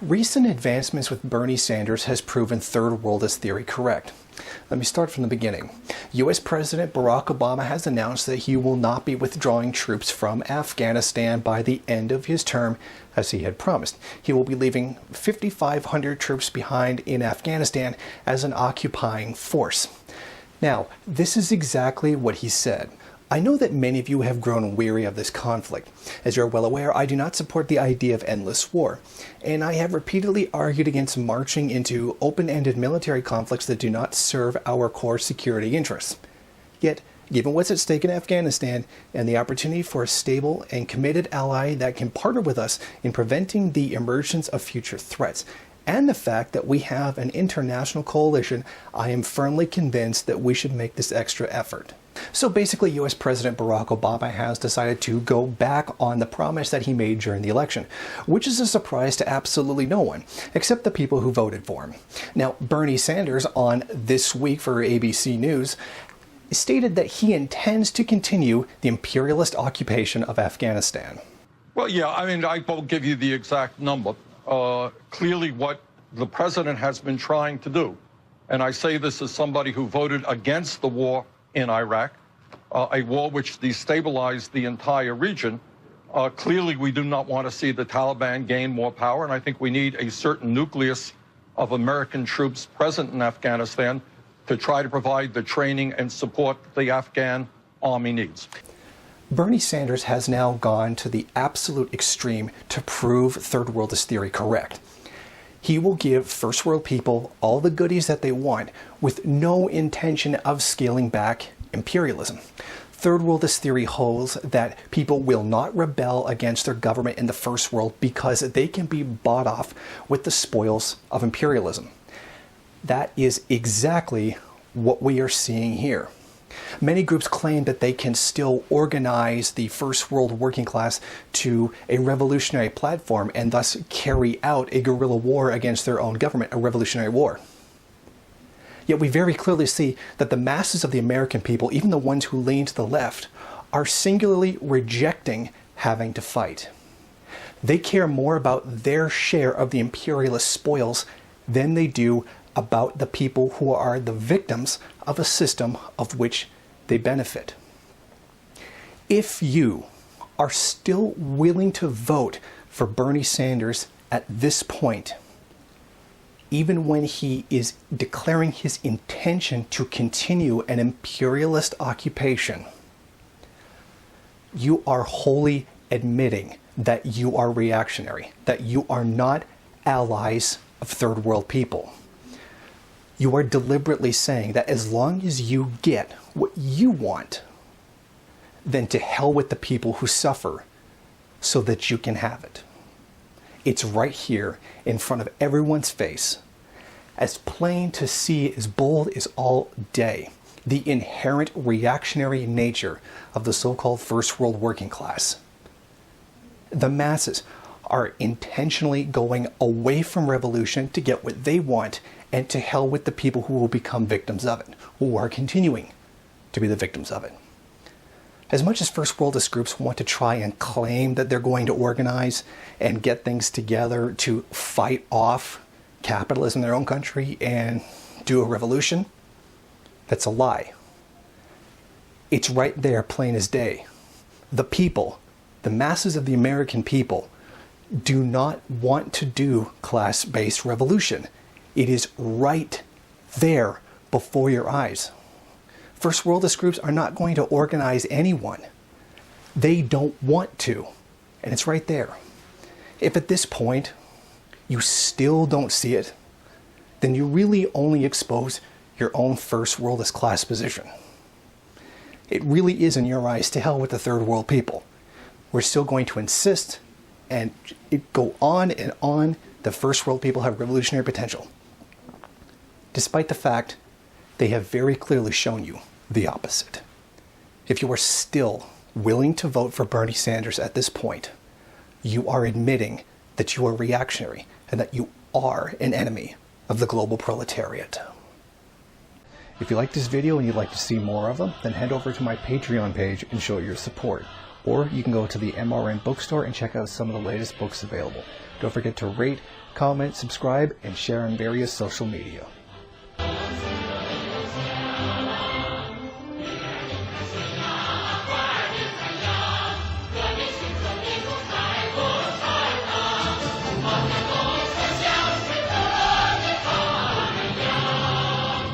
Recent advancements with Bernie Sanders has proven third worldist theory correct. Let me start from the beginning. U.S. President Barack Obama has announced that he will not be withdrawing troops from Afghanistan by the end of his term, as he had promised. He will be leaving 5,500 troops behind in Afghanistan as an occupying force. Now, this is exactly what he said. I know that many of you have grown weary of this conflict. As you're well aware, I do not support the idea of endless war, and I have repeatedly argued against marching into open-ended military conflicts that do not serve our core security interests. Yet, given what's at stake in Afghanistan and the opportunity for a stable and committed ally that can partner with us in preventing the emergence of future threats, and the fact that we have an international coalition, I am firmly convinced that we should make this extra effort. So basically, U.S. President Barack Obama has decided to go back on the promise that he made during the election, which is a surprise to absolutely no one, except the people who voted for him. Now, Bernie Sanders on This Week for ABC News stated that he intends to continue the imperialist occupation of Afghanistan. Well, yeah, I won't give you the exact number. Clearly what the president has been trying to do, and I say this as somebody who voted against the war in Iraq, a war which destabilized the entire region. Clearly, we do not want to see the Taliban gain more power, and I think we need a certain nucleus of American troops present in Afghanistan to try to provide the training and support the Afghan army needs. Bernie Sanders has now gone to the absolute extreme to prove third worldist theory correct. He will give first world people all the goodies that they want with no intention of scaling back imperialism. Third worldist theory holds that people will not rebel against their government in the first world because they can be bought off with the spoils of imperialism. That is exactly what we are seeing here. Many groups claim that they can still organize the first world working class to a revolutionary platform and thus carry out a guerrilla war against their own government, a revolutionary war. Yet we very clearly see that the masses of the American people, even the ones who lean to the left, are singularly rejecting having to fight. They care more about their share of the imperialist spoils than they do about the people who are the victims of a system of which they benefit. If you are still willing to vote for Bernie Sanders at this point, even when he is declaring his intention to continue an imperialist occupation, you are wholly admitting that you are reactionary, that you are not allies of third world people. You are deliberately saying that as long as you get what you want, then to hell with the people who suffer so that you can have it. It's right here in front of everyone's face, as plain to see, as bold as all day, the inherent reactionary nature of the so-called first world working class. The masses are intentionally going away from revolution to get what they want, and to hell with the people who will become victims of it, who are continuing to be the victims of it. As much as first worldist groups want to try and claim that they're going to organize and get things together to fight off capitalism in their own country and do a revolution, that's a lie. It's right there, plain as day. The people, the masses of the American people, do not want to do class-based revolution. It is right there before your eyes. First worldist groups are not going to organize anyone. They don't want to, and it's right there. If at this point you still don't see it, then you really only expose your own first worldist class position. It really is in your eyes to hell with the third world people. We're still going to insist and go on and on. The first world people have revolutionary potential, despite the fact they have very clearly shown you the opposite. If you are still willing to vote for Bernie Sanders at this point, you are admitting that you are reactionary and that you are an enemy of the global proletariat. If you like this video and you'd like to see more of them, then head over to my Patreon page and show your support. or you can go to the MRN bookstore and check out some of the latest books available. Don't forget to rate, comment, subscribe, and share on various social media.